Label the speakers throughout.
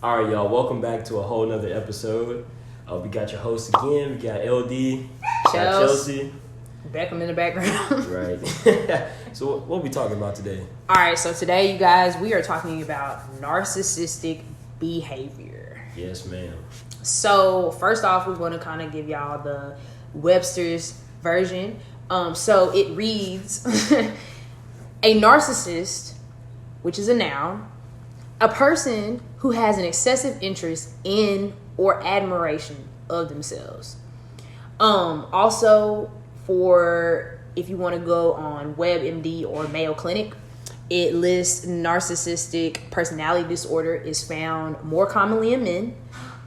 Speaker 1: All right, y'all. Welcome back to a whole nother episode. We got your host again. We got LD, got Chelsea.
Speaker 2: Beckham in the background.
Speaker 1: Right. So what are we talking about today?
Speaker 2: All right. So today, you guys, we are talking about narcissistic behavior.
Speaker 1: Yes, ma'am.
Speaker 2: So first off, we want to kind of give y'all the Webster's version. So it reads, a narcissist, which is a noun, a person who has an excessive interest in or admiration of themselves. Also, for if you want to go on WebMD or Mayo Clinic, it lists narcissistic personality disorder is found more commonly in men.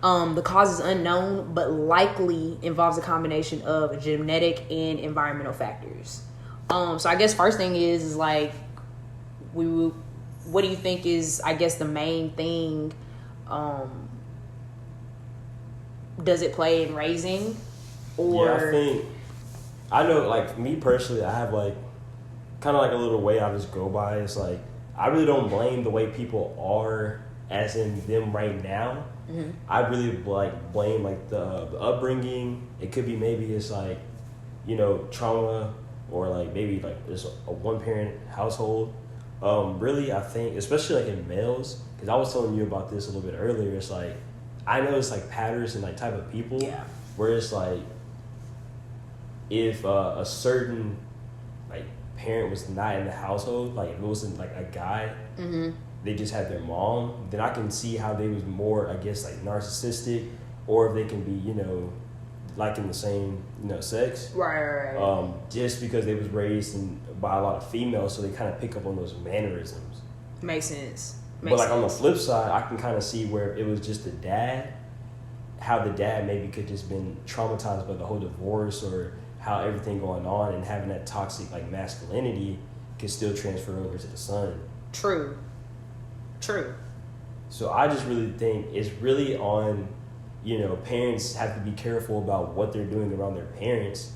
Speaker 2: The cause is unknown, but likely involves a combination of genetic and environmental factors. So I guess first thing is like, what do you think is, I guess, the main thing? Does it play in raising? Or
Speaker 1: Yeah, I know, like, me personally, I have, like, kind of like a little way I just go by. It's like, I really don't blame the way people are, as in them right now.
Speaker 2: Mm-hmm.
Speaker 1: I really, like, blame, like, the upbringing. It could be maybe it's, like, you know, trauma, or, like, maybe, like, it's a one-parent household. Really, I think, especially, like, in males, because I was telling you about this a little bit earlier, it's, like, I know it's, like, patterns and, like, type of people.
Speaker 2: Yeah.
Speaker 1: Where it's, like, if a certain, like, parent was not in the household, like, if it wasn't, like, a guy,
Speaker 2: mm-hmm.
Speaker 1: they just had their mom, then I can see how they was more, I guess, like, narcissistic, or if they can be, you know, like, in the same, you know, sex.
Speaker 2: Right.
Speaker 1: Just because they was raised by a lot of females, so they kind of pick up on those mannerisms.
Speaker 2: Makes sense.
Speaker 1: But, like, on the flip side, I can kind of see where it was just the dad, how the dad maybe could just been traumatized by the whole divorce, or how everything going on, and having that toxic, like, masculinity can still transfer over to the son.
Speaker 2: True.
Speaker 1: So I just really think it's really on, you know, parents have to be careful about what they're doing around their parents.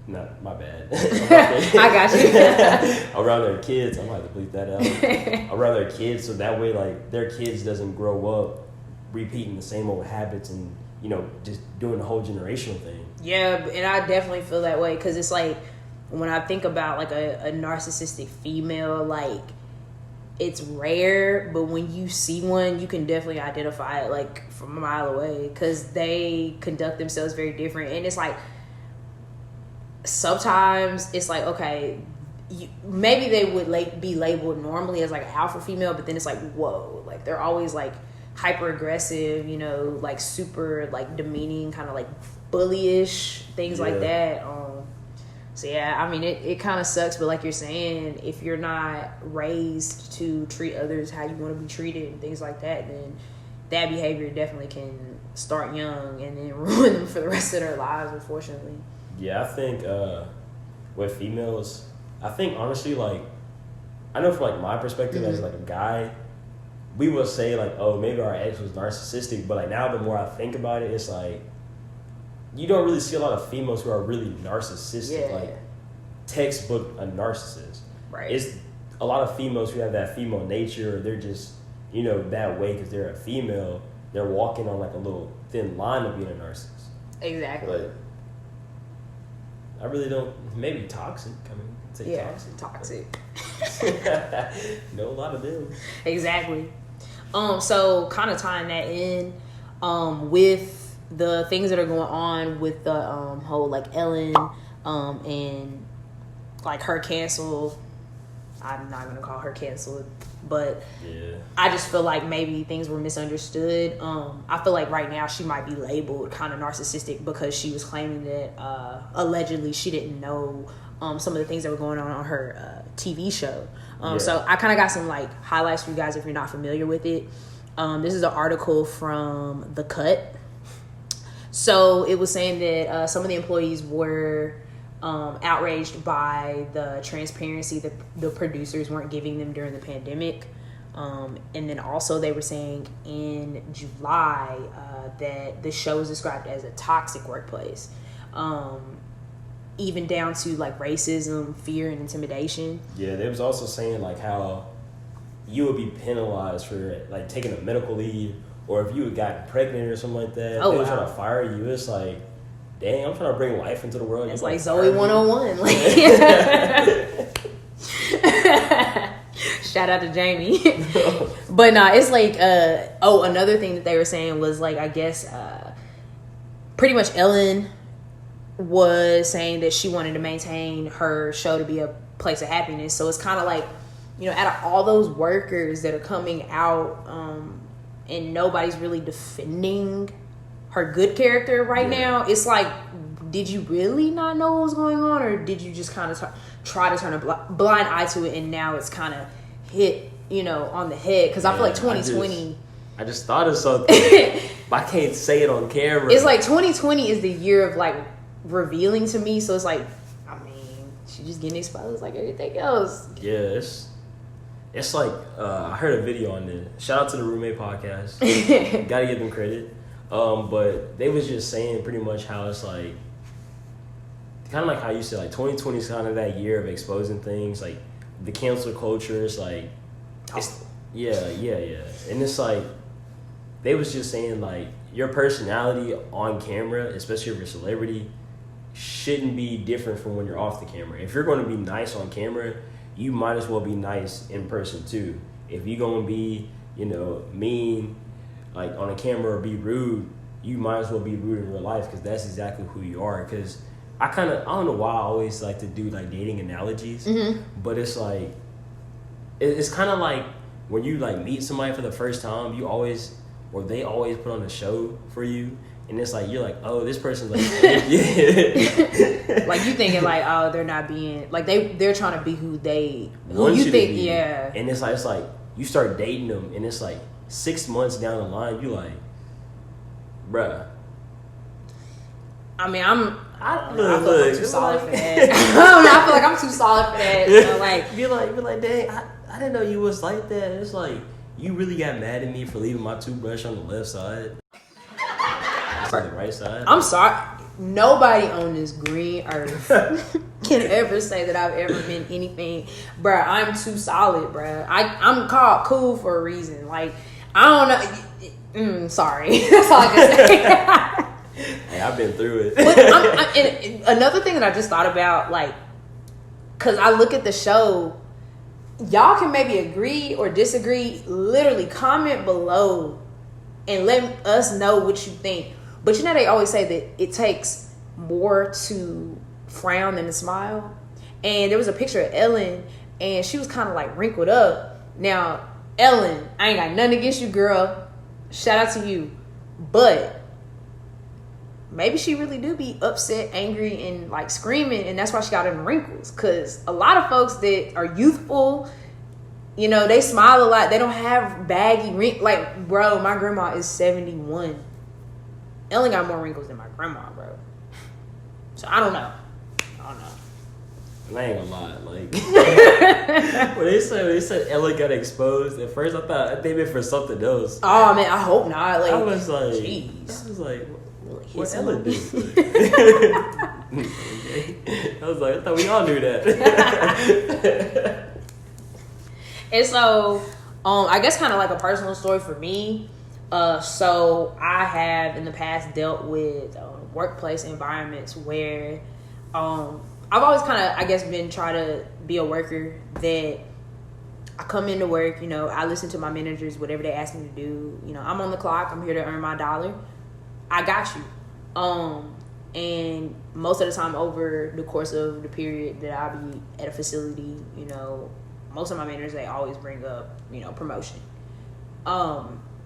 Speaker 1: Not my bad.
Speaker 2: I got you.
Speaker 1: Around their kids. I'm going to have to bleep that out. Around their kids, so that way, like, their kids doesn't grow up repeating the same old habits and, you know, just doing the whole generational thing.
Speaker 2: Yeah, and I definitely feel that way, because it's like, when I think about, like, a narcissistic female, like, it's rare, but when you see one, you can definitely identify it, like, from a mile away, because they conduct themselves very different. And it's like, sometimes it's like, okay, maybe they would be labeled normally as, like, an alpha female, but then it's like, whoa, like, they're always, like, hyper aggressive, you know, like, super, like, demeaning, kind of like bullyish, things like that. So yeah, I mean, it kind of sucks, but like you're saying, if you're not raised to treat others how you want to be treated and things like that, then that behavior definitely can start young and then ruin them for the rest of their lives, unfortunately.
Speaker 1: Yeah, I think with females, I think honestly, like, I know from, like, my perspective as, like, a guy, we will say, like, oh, maybe our ex was narcissistic, but, like, now the more I think about it, it's like, you don't really see a lot of females who are really narcissistic, like, textbook a narcissist.
Speaker 2: Right.
Speaker 1: It's a lot of females who have that female nature, or they're just, you know, that way because they're a female. They're walking on, like, a little thin line of being a narcissist.
Speaker 2: Exactly.
Speaker 1: But I really don't. Maybe toxic. I mean, say toxic. Know a lot of them.
Speaker 2: Exactly. So kind of tying that in, with the things that are going on with the whole, like, Ellen, and, like, her cancel. I'm not gonna call her canceled, but
Speaker 1: yeah.
Speaker 2: I just feel like maybe things were misunderstood. I feel like right now she might be labeled kind of narcissistic because she was claiming that allegedly she didn't know some of the things that were going on her TV show. So I kind of got some, like, highlights for you guys if you're not familiar with it. This is an article from The Cut. So it was saying that some of the employees were outraged by the transparency that the producers weren't giving them during the pandemic. And then also they were saying in July that the show was described as a toxic workplace. even down to like racism, fear, and intimidation.
Speaker 1: Yeah, they was also saying like how you would be penalized for like taking a medical leave or if you had gotten pregnant or something like that,
Speaker 2: Oh,
Speaker 1: they were
Speaker 2: wow.
Speaker 1: trying to fire you. It's like, dang, I'm trying to bring life into the world.
Speaker 2: It's
Speaker 1: You
Speaker 2: like
Speaker 1: gonna
Speaker 2: Zoe
Speaker 1: fire me?
Speaker 2: 101. Like, shout out to Jamie. But nah, it's like, another thing that they were saying was like, I guess, pretty much Ellen was saying that she wanted to maintain her show to be a place of happiness. So it's kind of like, out of all those workers that are coming out, and nobody's really defending her good character right now, it's like, did you really not know what was going on, or did you just kind of try to turn a blind eye to it, and now it's kind of hit, on the head? Because I feel like 2020...
Speaker 1: I just thought of something, but I can't say it on camera.
Speaker 2: It's like 2020 is the year of like revealing to me, so it's like, I mean, she's just getting exposed like everything else.
Speaker 1: Yeah, it's like, I heard a video on this. Shout out to the Roommate Podcast. Gotta give them credit. But they was just saying pretty much how it's like, kind of like how you said, like 2020 is kind of that year of exposing things, like the cancel culture is like, it's, yeah. And it's like, they was just saying like, your personality on camera, especially if you're a celebrity, shouldn't be different from when you're off the camera. If you're going to be nice on camera, you might as well be nice in person too. If you're going to be, mean, like on a camera, or be rude, you might as well be rude in real life, because that's exactly who you are. Because I don't know why I always like to do like dating analogies, but it's like, it's kind of like when you like meet somebody for the first time, they always put on a show for you. And it's like, you're like, oh, this person's like, yeah.
Speaker 2: Like, you thinking like, oh, they're not being, like, they're trying to be who
Speaker 1: Want
Speaker 2: you
Speaker 1: to
Speaker 2: think,
Speaker 1: be.
Speaker 2: yeah.
Speaker 1: And it's like, you start dating them, and it's like 6 months down the line, you like, bruh.
Speaker 2: I mean, I feel
Speaker 1: look,
Speaker 2: like I'm too solid for that. I don't know, I feel like I'm too solid for that. Like,
Speaker 1: be like, dang, I didn't know you was like that. It's like, you really got mad at me for leaving my toothbrush on the left side. On the right side.
Speaker 2: I'm sorry. Nobody on this green earth can ever say that I've ever been anything. Bruh, I'm too solid, bruh. I'm called cool for a reason. Like, I don't know. Sorry. That's all I can say.
Speaker 1: Hey, I've been through it.
Speaker 2: But and another thing that I just thought about, like, because I look at the show, y'all can maybe agree or disagree. Literally comment below and let us know what you think. But they always say that it takes more to frown than to smile. And there was a picture of Ellen, and she was kind of like wrinkled up. Now, Ellen, I ain't got nothing against you, girl. Shout out to you. But maybe she really do be upset, angry, and like screaming, and that's why she got them wrinkles. Because a lot of folks that are youthful, they smile a lot. They don't have baggy wrinkles. Like, bro, my grandma is 71. Ellen got more wrinkles than my grandma, bro. So I don't know.
Speaker 1: And I ain't gonna lie, like when they said Ellen got exposed, at first I thought they meant for something else.
Speaker 2: Oh man, I hope not. Like,
Speaker 1: I was like,
Speaker 2: jeez.
Speaker 1: I was like, what Ellen did? I was like, I thought we all knew that.
Speaker 2: And so, I guess kind of like a personal story for me. So I have in the past dealt with workplace environments where I've always kind of, I guess, been trying to be a worker that I come into work, I listen to my managers, whatever they ask me to do. I'm on the clock. I'm here to earn my dollar. I got you. And most of the time over the course of the period that I be at a facility, most of my managers, they always bring up, promotion.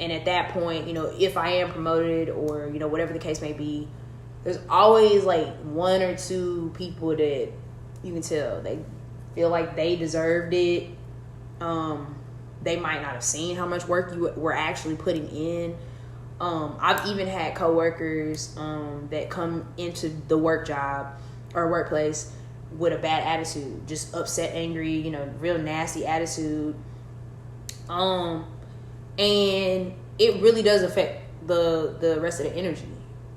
Speaker 2: And at that point, if I am promoted or, whatever the case may be, there's always like one or two people that you can tell they feel like they deserved it. They might not have seen how much work you were actually putting in. I've even had coworkers that come into the work job or workplace with a bad attitude, just upset, angry, real nasty attitude. And it really does affect the rest of the energy.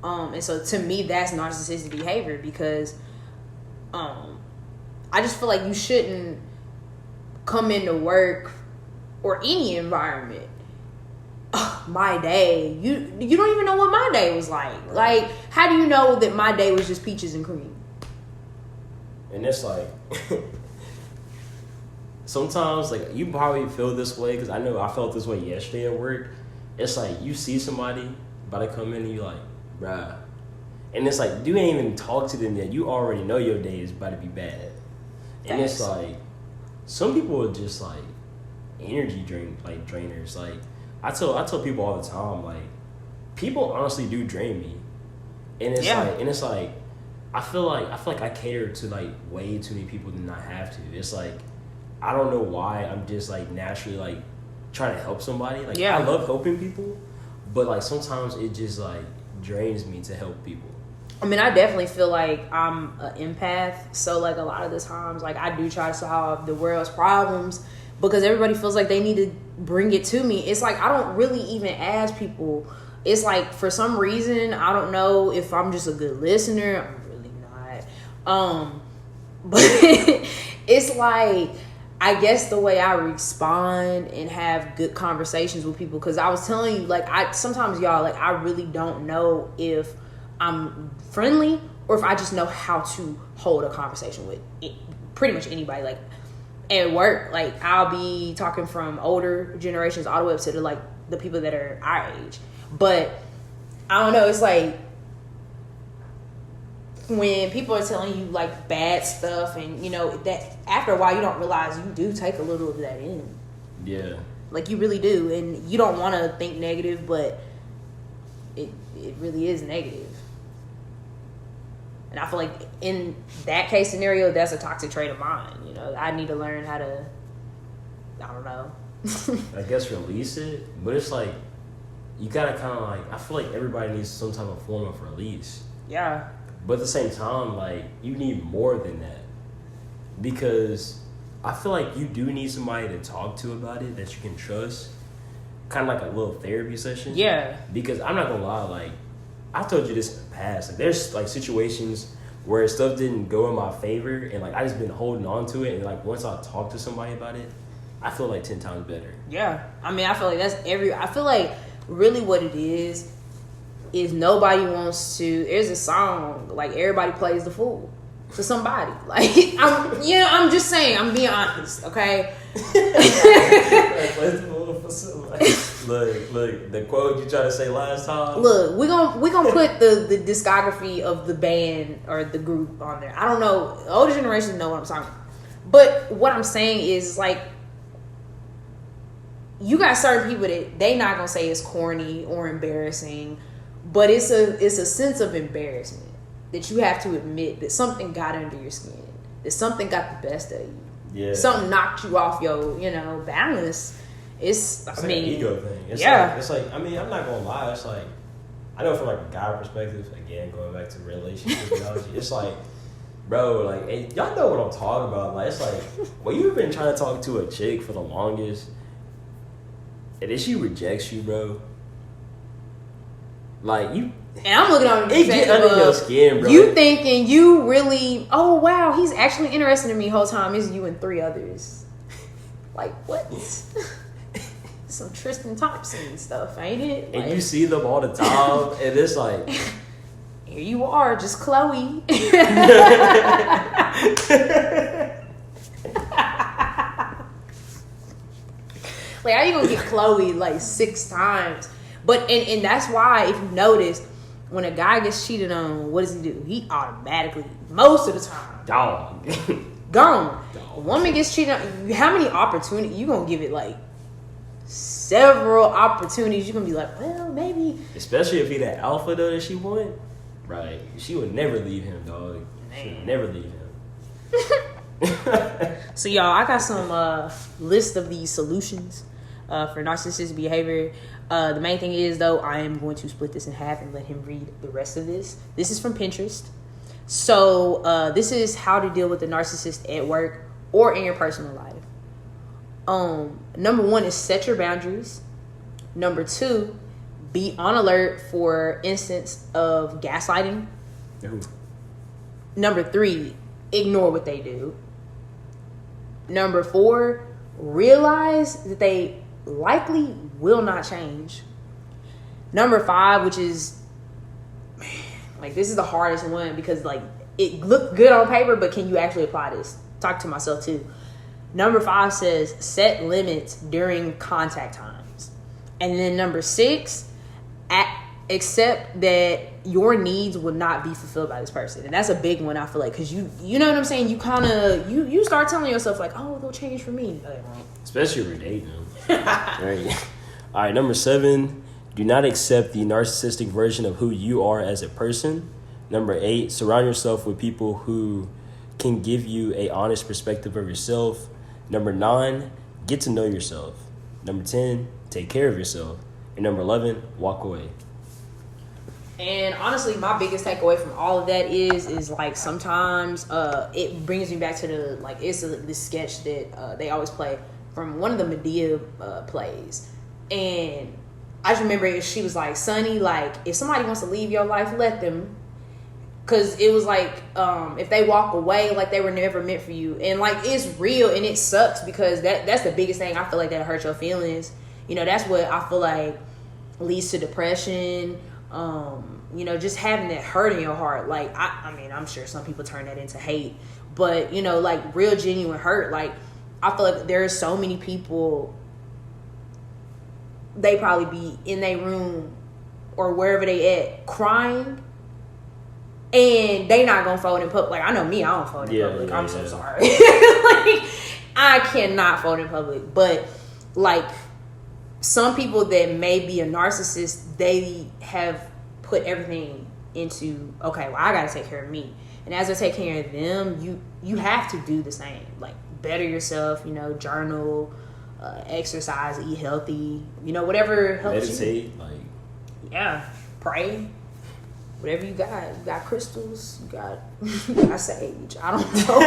Speaker 2: And so to me, that's narcissistic behavior, because I just feel like you shouldn't come into work or any environment my day. You don't even know what my day was like. Right. Like, how do you know that my day was just peaches and cream?
Speaker 1: And it's like, sometimes, like, you probably feel this way, because I know I felt this way yesterday at work. It's like, you see somebody about to come in and you're like, bruh. And it's like, you ain't even talk to them yet. You already know your day is about to be bad. And it's like, some people are just like energy drainers. Like, I tell people all the time, like, people honestly do drain me. And it's like I feel like I cater to like way too many people than I have to. It's like, I don't know why I'm just like naturally like trying to help somebody. Like, I love helping people, but like sometimes it just like drains me to help people.
Speaker 2: I mean, I definitely feel like I'm an empath, so like a lot of the times, like, I do try to solve the world's problems because everybody feels like they need to bring it to me. It's like, I don't really even ask people. It's like, for some reason, I don't know if I'm just a good listener. I'm really not. But it's like, I guess the way I respond and have good conversations with people, because I was telling you, like, sometimes, y'all, like, I really don't know if I'm friendly or if I just know how to hold a conversation with pretty much anybody. Like, at work, like, I'll be talking from older generations all the way up to the people that are our age. But I don't know, it's like when people are telling you like bad stuff, and you know that after a while you don't realize you do take a little of that in.
Speaker 1: Yeah. Like,
Speaker 2: you really do, and you don't want to think negative, but it really is negative. And I feel like in that case scenario, that's a toxic trait of mine. You know, I need to learn how to, I don't know.
Speaker 1: I guess release it, but it's like, you gotta kind of like, I feel like everybody needs some type of form of release.
Speaker 2: Yeah.
Speaker 1: But at the same time, like, you need more than that. Because I feel like you do need somebody to talk to about it that you can trust. Kind of like a little therapy session.
Speaker 2: Yeah.
Speaker 1: Because I'm not gonna lie, like, I told you this in the past. Like, there's like situations where stuff didn't go in my favor, and like I just been holding on to it, and like once I talk to somebody about it, I feel like 10 times better.
Speaker 2: Yeah. I mean, I feel like I feel like really what it is nobody wants to. There's a song like everybody plays the fool to somebody. Like, I'm just saying. I'm being honest, okay?
Speaker 1: Look, the quote you tried to say last time.
Speaker 2: Look, we gonna put the discography of the band or the group on there. I don't know. The older generations know what I'm talking about. But what I'm saying is, like, you got certain people that they not gonna say it's corny or embarrassing, but it's a sense of embarrassment that you have to admit that something got under your skin, that something got the best of you. Yeah. Something knocked you off your, balance. It's
Speaker 1: like an ego thing. It's like, I mean, I'm not gonna lie. It's like, I know from like a guy perspective, again, going back to relationship analogy, it's like, bro, like, hey, y'all know what I'm talking about. Like, it's like, when you've been trying to talk to a chick for the longest, and then she rejects you, bro. Like, you.
Speaker 2: And I'm looking on
Speaker 1: it get under your skin, bro.
Speaker 2: You thinking you really, oh wow, he's actually interested in me the whole time. It's you and 3 others. Like, what? Some Tristan Thompson stuff, ain't it?
Speaker 1: And you see them all the time, and it's like,
Speaker 2: here you are, just Chloe. Like, how you gonna get Chloe like 6 times? But and that's why, if you notice, when a guy gets cheated on, what does he do? He automatically, most of the time, gone. A woman gets cheated on. How many opportunities? You gonna give it like several opportunities. You're gonna be like, well, maybe.
Speaker 1: Especially if he that alpha though that she wanted. Right. She would never leave him, dog. She would never leave him.
Speaker 2: So y'all, I got some list of these solutions for narcissistic behavior. The main thing is, though, I am going to split this in half and let him read the rest of this. This is from Pinterest. So this is how to deal with the narcissist at work or in your personal life. Number 1 is set your boundaries. Number 2, be on alert for instance of gaslighting. Ooh. Number 3, ignore what they do. Number 4, realize that they likely will not change. Number 5, which is, like, this is the hardest one because, like, it looked good on paper, but can you actually apply this? Talk to myself too. Number 5 says set limits during contact times. And then number 6, accept that your needs will not be fulfilled by this person. And that's a big one, I feel like, because you know what I'm saying? You kind of, you start telling yourself, like, oh, they'll change for me.
Speaker 1: Especially if you're dating them. Right. All right, number 7, do not accept the narcissistic version of who you are as a person. Number 8, surround yourself with people who can give you a honest perspective of yourself. Number 9, get to know yourself. Number 10, take care of yourself. And number 11, walk away.
Speaker 2: And honestly, my biggest takeaway from all of that is like sometimes it brings me back to the, like, it's this sketch that they always play from one of the Medea plays. And I just remember she was like, Sonny, like, if somebody wants to leave your life, let them. Because it was like, if they walk away, like, they were never meant for you. And, like, it's real and it sucks because that's the biggest thing. I feel like that hurt your feelings. You know, that's what I feel like leads to depression. You know, just having that hurt in your heart. Like, I mean, I'm sure some people turn that into hate. But, you know, like, real genuine hurt. Like, I feel like there are so many people, they probably be in their room or wherever they at crying. And they not gonna fold in public. Like, I know me, I don't fold in public. I'm so sorry. Like, I cannot fold in public. But, like, some people that may be a narcissist, they have put everything into, okay, well, I gotta take care of me. And as I take care of them, you have to do the same. Like, better yourself, you know, journal, exercise, eat healthy, you know, whatever helps
Speaker 1: meditate,
Speaker 2: you.
Speaker 1: like,
Speaker 2: yeah, pray. Whatever you got crystals, you got sage. I don't know.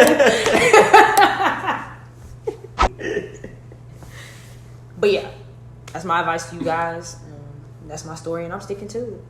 Speaker 2: But yeah, that's my advice to you guys. That's my story, and I'm sticking to it.